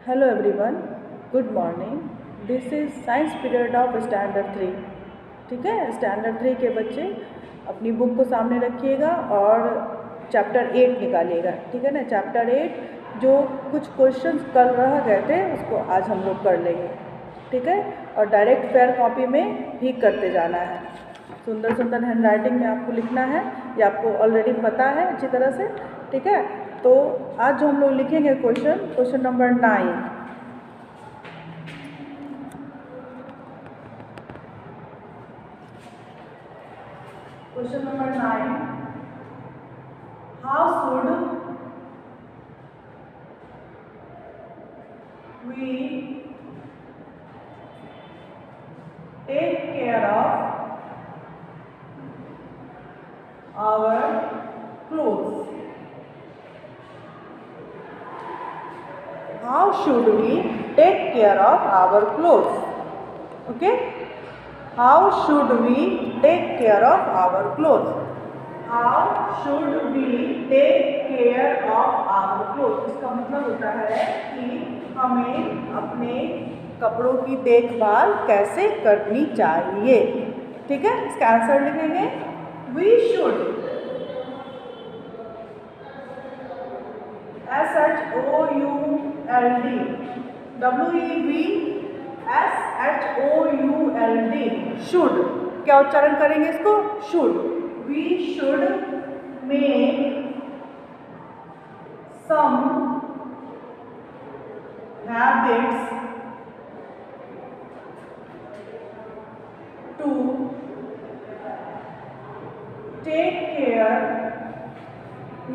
Hello everyone, good morning. This is science period of standard 3। ठीक है, standard 3 के बच्चे अपनी बुक को सामने रखिएगा और चैप्टर 8 निकालिएगा। ठीक है ना, चैप्टर 8 जो कुछ क्वेश्चंस कल रह गए थे उसको आज हम लोग कर लेंगे। ठीक है, और डायरेक्ट फेयर कॉपी में ही करते जाना है। सुंदर सुंदर हैंड राइटिंग में आपको लिखना है, ये आपको ऑलरेडी पता है अच्छी तरह से। ठीक है, तो आज जो हम लोग लिखेंगे question number 9। Question number 9, how should we take care of our clothes. How should we take care of our clothes? Okay? How should we take care of our clothes? How should we take care of our clothes? इसका मतलब होता है कि हमें अपने कपड़ों की देखभाल कैसे करनी चाहिए। ठीक है, इसका आंसर लिखेंगे We should SHOULD WEVSHOULD should. क्या उच्चारण करेंगे इसको? Should. We should make some habits to take care.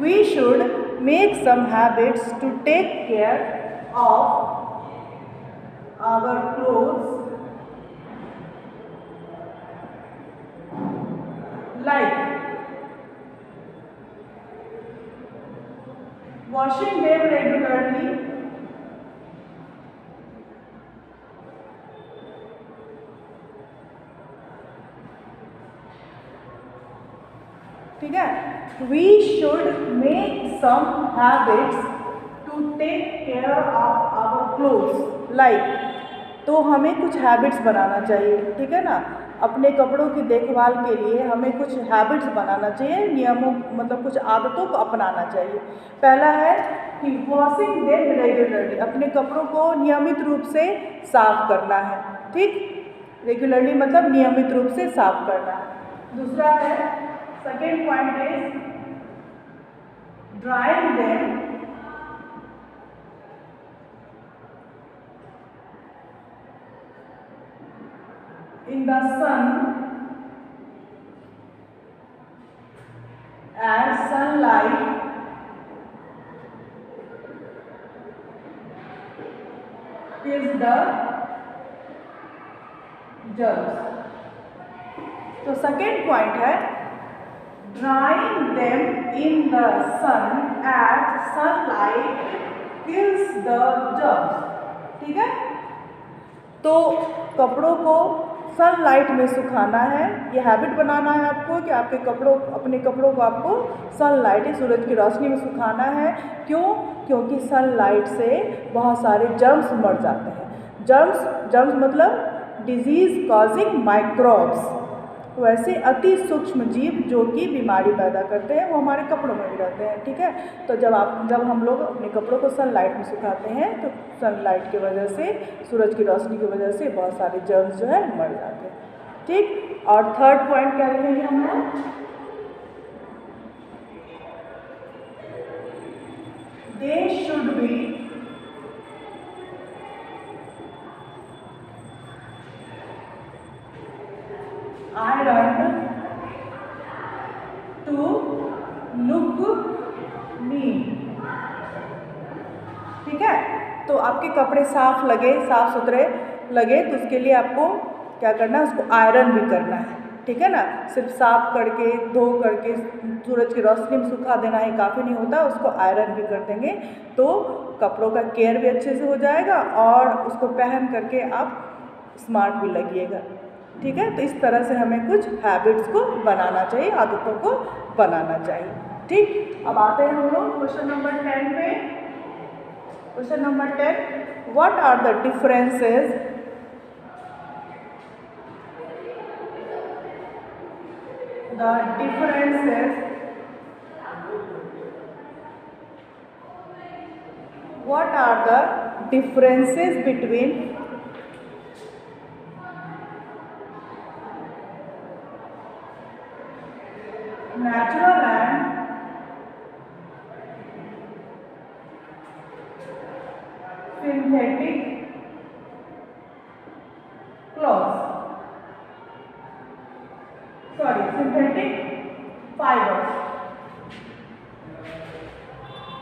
We should make some habits to take care of our clothes, like washing them regularly, ठीक है। We should make some habits to take care of our clothes, like तो हमें कुछ habits बनाना चाहिए। ठीक है ना, अपने कपड़ों की देखभाल के लिए हमें कुछ हैबिट्स बनाना चाहिए, नियमों मतलब कुछ आदतों को अपनाना चाहिए। पहला है कि वॉशिंग देम रेगुलरली, अपने कपड़ों को नियमित रूप से साफ करना है। ठीक, रेगुलरली मतलब नियमित रूप से साफ करना है। दूसरा है, second point is drying them in the sun as sunlight is the germs। तो सेकेंड पॉइंट है drying them in the sun as sunlight kills the germs। ठीक है, तो कपड़ों को सनलाइट में सुखाना है। ये हैबिट बनाना है आपको कि आपके अपने कपड़ों को आपको सनलाइट, सूरज की रोशनी में सुखाना है। क्यों? क्योंकि सनलाइट से बहुत सारे जर्म्स मर जाते हैं। जर्म्स मतलब डिजीज कॉजिंग माइक्रोब्स, वैसे अति सूक्ष्म जीव जो कि बीमारी पैदा करते हैं वो हमारे कपड़ों में भी रहते हैं। ठीक है, तो जब हम लोग अपने कपड़ों को सनलाइट में सुखाते हैं तो सनलाइट की वजह से, सूरज की रोशनी की वजह से बहुत सारे जर्म्स जो है मर जाते हैं। ठीक, और थर्ड पॉइंट क्या लिखेंगे हम लोग? They should be ironed to look neat। ठीक है, तो आपके कपड़े साफ सुथरे लगे तो उसके लिए आपको क्या करना है, उसको आयरन भी करना है। ठीक है ना, सिर्फ साफ करके धो करके सूरज की रोशनी में सुखा देना ही काफ़ी नहीं होता, उसको आयरन भी कर देंगे तो कपड़ों का केयर भी अच्छे से हो जाएगा और उसको पहन करके आप स्मार्ट भी लगिएगा। ठीक है, तो इस तरह से हमें कुछ हैबिट्स को बनाना चाहिए, आदतों को बनाना चाहिए। ठीक, अब आते हैं हम लोग क्वेश्चन नंबर 10 पे। Question number 10. What are the differences between natural and synthetic synthetic fibers?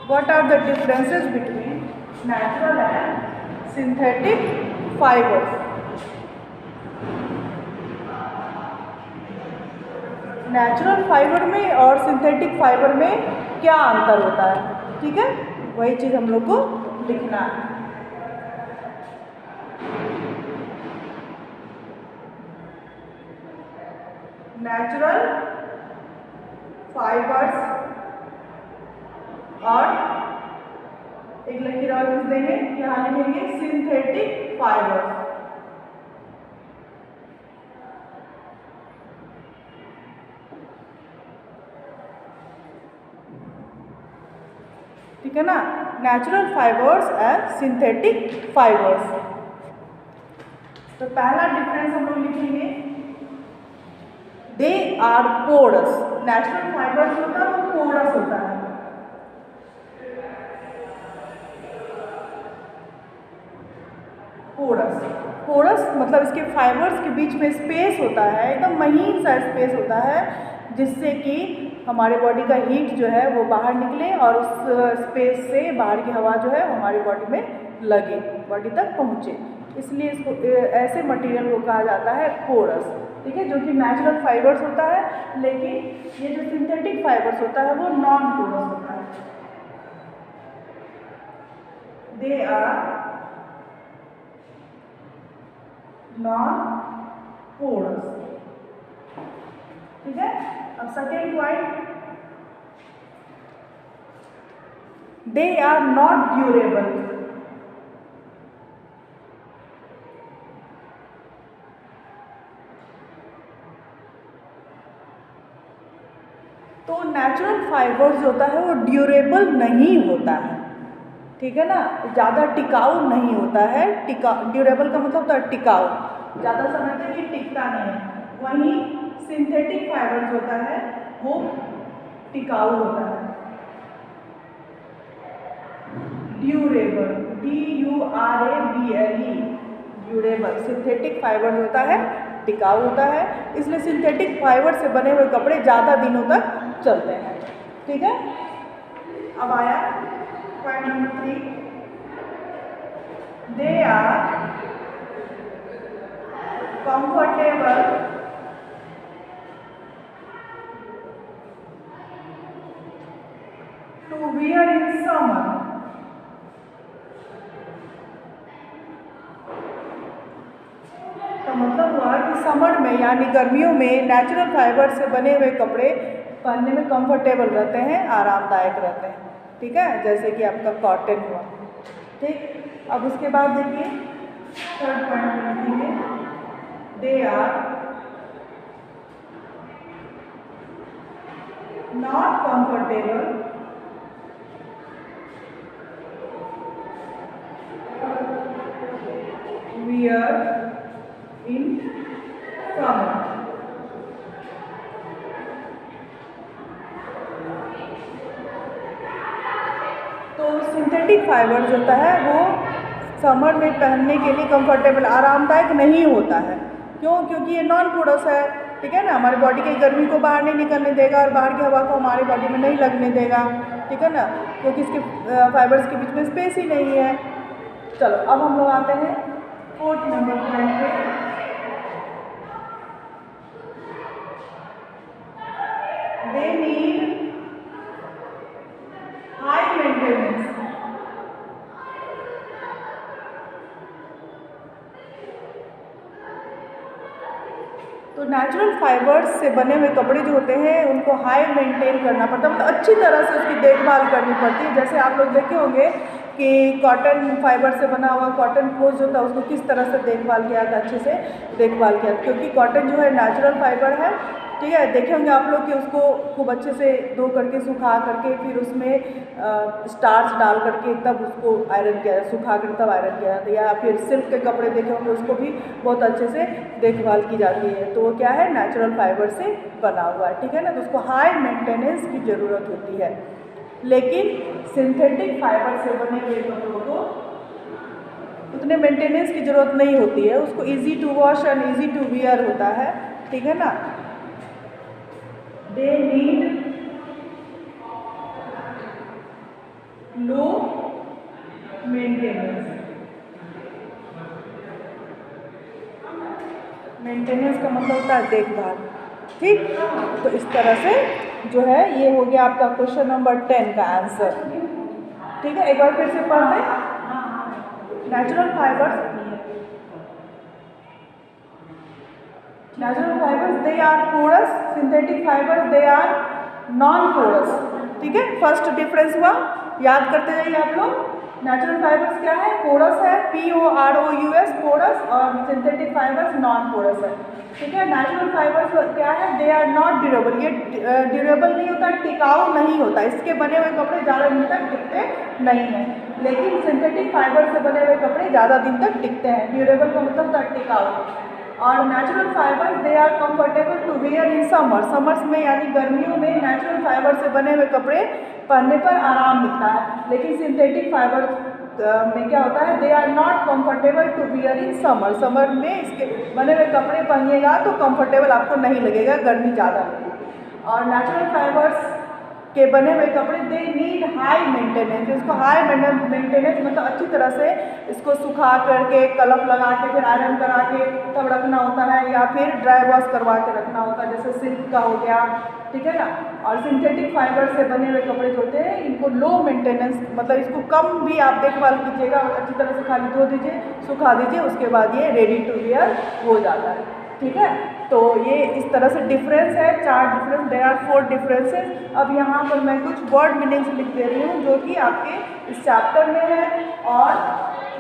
What are the differences between natural and synthetic fibers? Natural fibre में और सिंथेटिक फाइबर में क्या अंतर होता है? ठीक है, वही चीज़ हम लोग को लिखना है। नेचुरल फाइबर्स और एक लकीर और लिख देंगे, यहाँ लिखेंगे सिंथेटिक फाइबर्स। ठीक है ना, natural fibres and synthetic fibres. तो पहला डिफरेंस हम लोग लिखेंगे, they are porous. Natural fibres होता है वो पोरस होता है, पोरस मतलब इसके फाइबर्स के बीच में स्पेस होता है, एकदम महीन सा स्पेस होता है, जिससे कि हमारे बॉडी का हीट जो है वो बाहर निकले और उस स्पेस से बाहर की हवा जो है हमारी बॉडी में लगे, बॉडी तक पहुँचे। इसलिए इसको ऐसे मटेरियल को कहा जाता है पोरस। ठीक है, जो कि नेचुरल फाइबर्स होता है, लेकिन ये जो सिंथेटिक फाइबर्स होता है वो नॉन पोरस होता है। They are non porous. ठीक है, अब second point, they are not durable. तो नेचुरल फाइबर्स होता है वो ड्यूरेबल नहीं होता है। ठीक है ना, ज़्यादा टिकाऊ नहीं होता है। ड्यूरेबल का मतलब होता है टिकाऊ, ज़्यादा समय तक ये टिकता नहीं है। वहीं सिंथेटिक फाइबर्स होता है वो टिकाऊ होता है। Durable, DURABLE, durable. Synthetic fibres होता है टिकाऊ होता है, इसलिए सिंथेटिक फाइबर से बने हुए कपड़े ज़्यादा दिनों तक चलते हैं। ठीक है, अब आया point number 3, they are comfortable to wear in summer. तो मतलब हुआ कि समर में यानी गर्मियों में नेचुरल फाइबर से बने हुए कपड़े पहनने में कंफर्टेबल रहते हैं, आरामदायक रहते हैं। ठीक है, जैसे कि आपका कॉटन हुआ। ठीक, अब उसके बाद देखिए थर्ड पॉइंट लिखेंगे, they are not comfortable wear in summer. तो सिंथेटिक फाइबर जो होता है वो समर में पहनने के लिए कंफर्टेबल, आरामदायक नहीं होता है। क्यों? क्योंकि ये नॉन पोरस है। ठीक है ना, हमारी बॉडी की गर्मी को बाहर नहीं निकलने देगा और बाहर की हवा को हमारी बॉडी में नहीं लगने देगा। ठीक है ना, क्योंकि इसके फाइबर्स के बीच में स्पेस ही नहीं है। चलो अब हम लोग आते हैं फोर्थ नंबर पॉइंट पे। They need high maintenance. तो नेचुरल फाइबर्स से बने हुए कपड़े जो होते हैं उनको हाई मेंटेन करना पड़ता है, मतलब अच्छी तरह से उसकी देखभाल करनी पड़ती है। जैसे आप लोग देखे होंगे कि कॉटन फाइबर से बना हुआ कॉटन क्लोथ जो था उसको किस तरह से देखभाल किया था, अच्छे से देखभाल किया, क्योंकि कॉटन जो है नेचुरल फाइबर है, ठीक है। देखे होंगे आप लोग कि उसको खूब अच्छे से धो करके सुखा करके फिर उसमें स्टार्च डाल करके तब उसको आयरन किया, सुखा कर तब आयरन किया जाता है। या फिर सिल्क के कपड़े देखे होंगे उसको भी बहुत अच्छे से देखभाल की जाती है, तो वो क्या है, नेचुरल फाइबर से बना हुआ है, ठीक है ना। तो उसको हाई मेंटेनेंस की ज़रूरत होती है, लेकिन सिंथेटिक फाइबर से बने हुए कपड़ों को उतने मेंटेनेंस की ज़रूरत नहीं होती है, उसको easy to wash and easy to wear होता है, ठीक है ना। They need low maintenance. Maintenance का मतलब होता है देखभाल, ठीक। तो इस तरह से जो है ये हो गया आपका क्वेश्चन नंबर 10 का आंसर, ठीक है। एक बार फिर से पढ़ दें। Natural fibres they are porous, synthetic fibres they are non porous, ठीक है। फर्स्ट डिफरेंस हुआ, याद करते जाइए आप लोग। नेचुरल फाइबर्स क्या है, पोरस है, POROUS पोरस, और सिंथेटिक फाइबर्स नॉन पोरस है, ठीक है। नेचुरल फाइबर्स क्या है, दे आर नॉट ड्यूरेबल, ये ड्यूरेबल नहीं होता, टिकाऊ नहीं होता, इसके बने हुए कपड़े ज़्यादा दिन तक टिकते नहीं हैं। लेकिन सिंथेटिक फाइबर से बने हुए कपड़े ज़्यादा दिन तक टिकते हैं। ड्यूरेबल का मतलब होता है टिकाऊ। और natural fibres they are comfortable to wear in summers में, यानी गर्मियों में नेचुरल फाइबर से बने हुए कपड़े पहनने पर आराम मिलता है। लेकिन सिंथेटिक फाइबर में क्या होता है, they are not comfortable to wear in summer में इसके बने हुए कपड़े पहनिएगा तो कंफर्टेबल आपको नहीं लगेगा, गर्मी ज़्यादा लगेगी। और नेचुरल फाइबर्स के बने हुए कपड़े दे नीड हाई मेंटेनेंस, इसको हाई मेंटेनेंस मतलब अच्छी तरह से इसको सुखा करके कलफ लगा के फिर आयरन करा के तब रखना होता है, या फिर ड्राई वॉश करवा के रखना होता है, जैसे सिल्क का हो गया, ठीक है ना। और सिंथेटिक फाइबर से बने हुए कपड़े जो होते हैं इनको लो मेंटेनेंस मतलब इसको कम भी आप देखभाल कीजिएगा, अच्छी तरह से खाली धो दीजिए, सुखा दीजिए, उसके बाद ये रेडी टू वियर हो जाता है, ठीक है। तो ये इस तरह से डिफरेंस है, 4 डिफरेंस, देयर आर 4 डिफरेंसेस। अब यहाँ पर मैं कुछ वर्ड मीनिंग्स लिख दे रही हूँ जो कि आपके इस चैप्टर में है और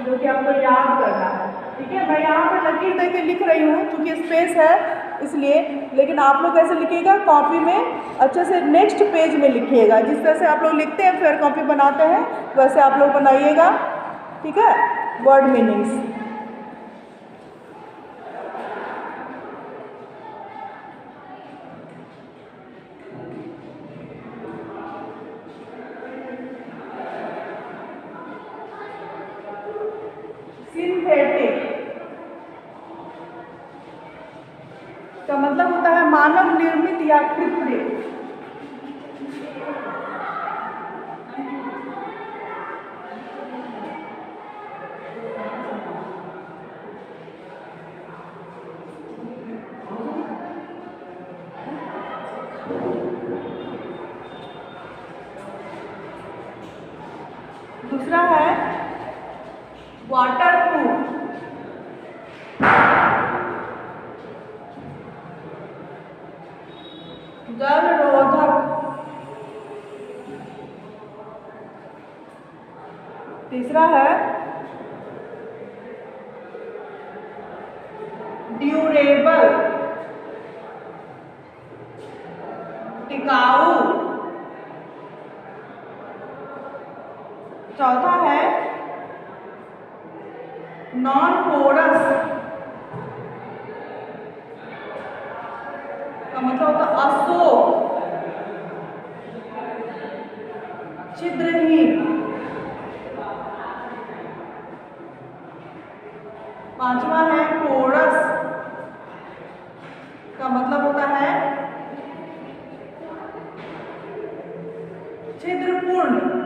जो कि आपको याद करना है, ठीक है। मैं यहाँ पर लकीर दे के लिख रही हूँ क्योंकि स्पेस है इसलिए, लेकिन आप लोग कैसे लिखिएगा, कॉपी में अच्छे से नेक्स्ट पेज में लिखिएगा, जिस तरह से आप लोग लिखते हैं फिर कॉपी बनाते हैं वैसे आप लोग बनाइएगा, ठीक है। वर्ड मीनिंग्स, सिंथेटिक का मतलब होता है मानव निर्मित या कृत्रिम। दूसरा है वाटरप्रूफ, जल रोधक। तीसरा है ड्यूरेबल, टिकाऊ। चौथा है नॉन पोरस, का मतलब होता है अशोक, छिद्रहीन। पांचवा है पोरस, का मतलब होता है छिद्रपूर्ण।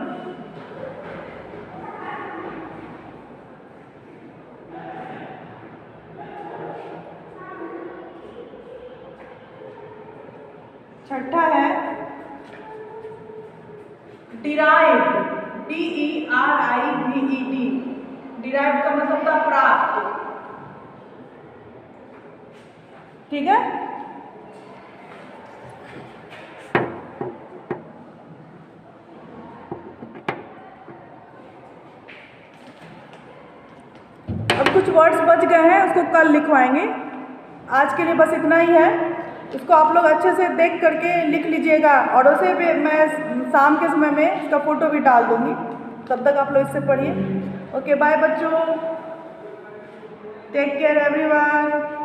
छठा है डिराइव्ड, DERIVED, डिराइव्ड का मतलब होता है प्राप्त, ठीक है। अब कुछ वर्ड्स बच गए हैं, उसको कल लिखवाएंगे। आज के लिए बस इतना ही है। इसको आप लोग अच्छे से देख करके लिख लीजिएगा, और उसे भी मैं शाम के समय में इसका फ़ोटो भी डाल दूँगी। तब तक आप लोग इससे पढ़िए। ओके बाय बच्चों, टेक केयर एवरीवन।